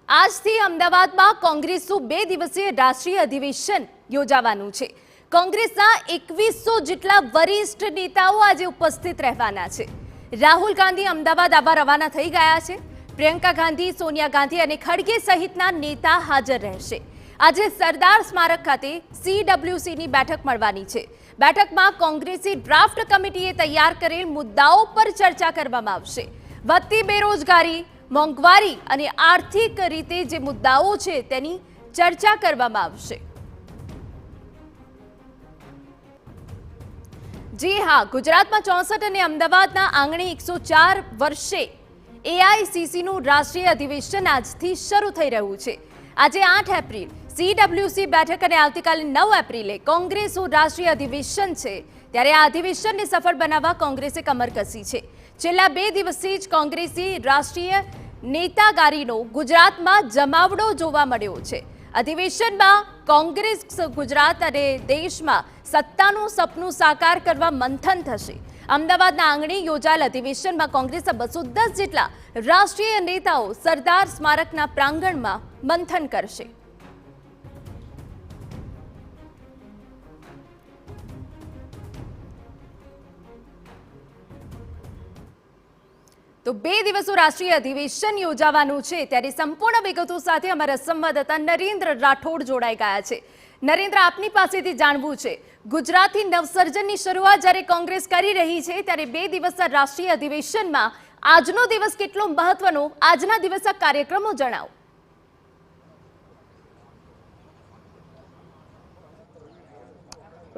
આજથી અમદાવાદમાં કોંગ્રેસનું 2 દિવસીય રાષ્ટ્રીય અધિવેશન યોજાવાનું છે। કોંગ્રેસના 2100 જેટલા વરિષ્ઠ નેતાઓ આજે ઉપસ્થિત રહેવાના છે। રાહુલ ગાંધી અમદાવાદ આવવા રવાના થઈ ગયા છે। પ્રિયંકા ગાંધી, સોનિયા ગાંધી અને ખડગે સહિતના નેતા હાજર રહેશે। આજે સરદાર સ્મારક ખાતે CWCની બેઠક મળવાની છે। બેઠકમાં કોંગ્રેસી ડ્રાફ્ટ કમિટીએ તૈયાર કરેલ મુદ્દાઓ પર ચર્ચા કરવામાં આવશે। વધતી બેરોજગારી, મોંઘવારી અને આર્થિક રીતે જે મુદ્દાઓ છે તેની ચર્ચા કરવામાં આવશે। जी हाँ, गुजरात में 64 અને અમદાવાદના આંગણે 104 વર્ષે AICCનું રાષ્ટ્રીય અધિવેશન આજથી શરૂ થઈ રહ્યું છે। આજે 8 એપ્રિલ CWC બેઠક અને આવતીકાલે 9 એપ્રિલે કોંગ્રેસનું રાષ્ટ્રીય અધિવેશન છે। ત્યારે આ અધિવેશનને સફળ બનાવવા કોંગ્રેસે કમર કસી છે। છેલ્લા 2 દિવસથી જ કોંગ્રેસી રાષ્ટ્રીય નેતાગારીનો ગુજરાતમાં જમાવડો જોવા મળ્યો છે। અધિવેશનમાં કોંગ્રેસ ગુજરાત અને દેશમાં સત્તાનું સપનું સાકાર કરવા મંથન થશે। અમદાવાદના આંગણે યોજાયેલ અધિવેશનમાં કોંગ્રેસના 210 જેટલા રાષ્ટ્રીય નેતાઓ સરદાર સ્મારકના પ્રાંગણમાં મંથન કરશે। तो 2 દિવસનું રાષ્ટ્રીય અધિવેશન યોજાવાનું છે। ત્યારે સંપૂર્ણ વિગતો સાથે અમારા સંવાદદાતા નરેન્દ્ર રાઠોડ જોડાઈ ગયા છે। નરેન્દ્ર, આપની પાસેથી જાણવું છે, ગુજરાતથી નવસર્જનની શરૂઆત જ્યારે કોંગ્રેસ કરી રહી છે ત્યારે 2 દિવસના રાષ્ટ્રીય અધિવેશનમાં આજનો દિવસ કેટલો મહત્વનો, આજના દિવસના કાર્યક્રમો જણાવો।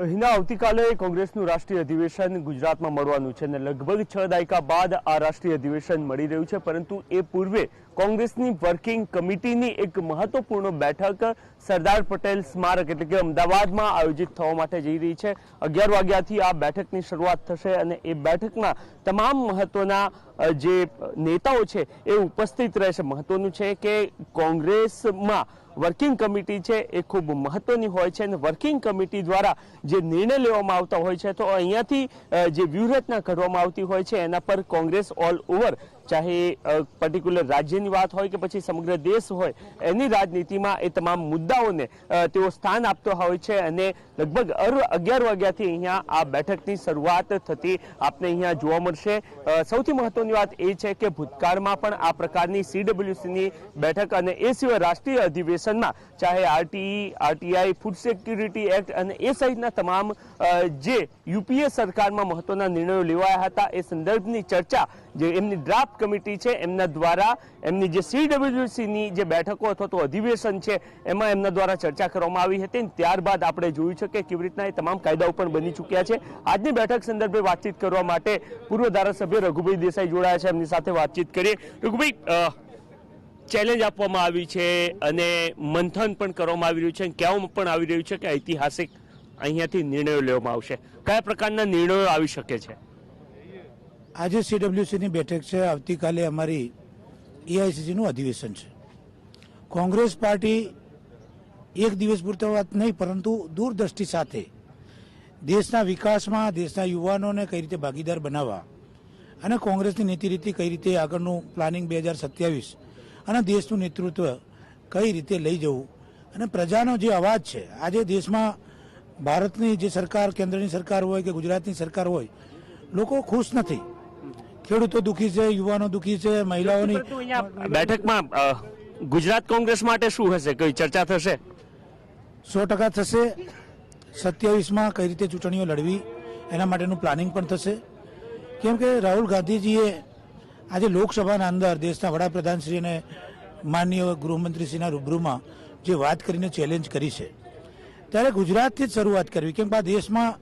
હિના, આવતીકાલે કોંગ્રેસનું રાષ્ટ્રીય અધિવેશન ગુજરાતમાં મળવાનું છે અને લગભગ 6 દાયકા બાદ આ રાષ્ટ્રીય અધિવેશન મળી રહ્યું છે। પરંતુ એ પૂર્વે કોંગ્રેસની વર્કિંગ કમિટીની એક મહત્વપૂર્ણ બેઠક સરદાર પટેલ સ્મારક એટલે કે અમદાવાદમાં આયોજિત થવા માટે જઈ રહી છે। 11 વાગ્યાથી આ બેઠકની શરૂઆત થશે અને એ બેઠકમાં તમામ મહત્વના જે નેતાઓ છે એ ઉપસ્થિત રહેશે। મહત્વનું છે કે કોંગ્રેસમાં વર્કિંગ કમિટી છે એ ખૂબ મહત્વની હોય છે અને વર્કિંગ કમિટી દ્વારા જે નિર્ણય લેવામાં આવતા હોય છે તો અહીંયાથી જે વ્યૂહરચના ઘડવામાં આવતી હોય છે એના પર કોંગ્રેસ ઓલ ઓવર, ચાહે પર્ટિક્યુલર રાજ્યની વાત હોય કે પછી સમગ્ર દેશ હોય, એની રાજનીતિમાં એ તમામ મુદ્દાઓને તેઓ સ્થાન આપતો હોય છે અને લગભગ 11 વાગ્યાથી અહીંયા આ બેઠકની શરૂઆત થતી આપને અહીંયા જોવા મળશે। સૌથી મહત્વની વાત એ છે કે ભૂતકાળમાં પણ આ પ્રકારની CWCની બેઠક અને એ સિવાય રાષ્ટ્રીય અધિવેશનમાં ચાહે RTI, ફૂડ સિક્યુરિટી એક્ટ અને એ સહિતના તમામ જે UPA સરકારમાં મહત્વના નિર્ણયો લેવાયા હતા એ સંદર્ભની ચર્ચા જે એમની ડ્રાફ્ટ કમિટી છે એમના દ્વારા એમની જે CWCની જે બેઠકો અથવા તો અધિવેશન છે એમાં એમના દ્વારા ચર્ચા કરવામાં આવી હતી। ત્યારબાદ આપણે જોયું છે કે કેવી રીતના એ તમામ કાયદાઓ પણ બની ચૂક્યા છે। આજની બેઠક સંદર્ભે વાતચીત કરવા માટે પૂર્વ ધારાસભ્ય રઘુભાઈ દેસાઈ જોડાયા છે, એમની સાથે વાતચીત કરીએ। રઘુભાઈ, ચેલેન્જ આપવામાં આવી છે અને મંથન પણ કરવામાં આવી રહ્યું છે, કહેવામાં પણ આવી રહ્યું છે કે ઐતિહાસિક અહીંયાથી નિર્ણયો લેવામાં આવશે। કયા પ્રકારના નિર્ણયો આવી શકે છે? આજે CWCની બેઠક છે, આવતીકાલે અમારી AICCનું અધિવેશન છે। કોંગ્રેસ પાર્ટી એક દિવસ પૂરતા વાત નહીં પરંતુ દૂરદ્રષ્ટિ સાથે દેશના વિકાસમાં દેશના યુવાનોને કઈ રીતે ભાગીદાર બનાવવા અને કોંગ્રેસની નીતિ રીતિ કઈ રીતે આગળનું પ્લાનિંગ 2027 અને દેશનું નેતૃત્વ કઈ રીતે લઈ જવું અને પ્રજાનો જે અવાજ છે, આજે દેશમાં ભારતની જે સરકાર, કેન્દ્રની સરકાર હોય કે ગુજરાતની સરકાર હોય, લોકો ખુશ નથી। ખેડૂતો દુઃખી છે, યુવાનો દુઃખી છે, મહિલાઓની બેઠકમાં ગુજરાત કોંગ્રેસ માટે શું હશે, કઈ ચર્ચા થશે? 100% થશે। 27માં કઈ રીતે ચૂંટણીઓ લડવી એના માટેનું પ્લાનિંગ પણ થશે। કેમ કે રાહુલ ગાંધીજીએ આજે લોકસભાના અંદર દેશના વડાપ્રધાનશ્રી અને માનનીય ગૃહમંત્રીશ્રીના રૂબરૂમાં જે વાત કરીને ચેલેન્જ કરી છે, ત્યારે ગુજરાતથી જ શરૂઆત કરવી। કેમ કે આ દેશમાં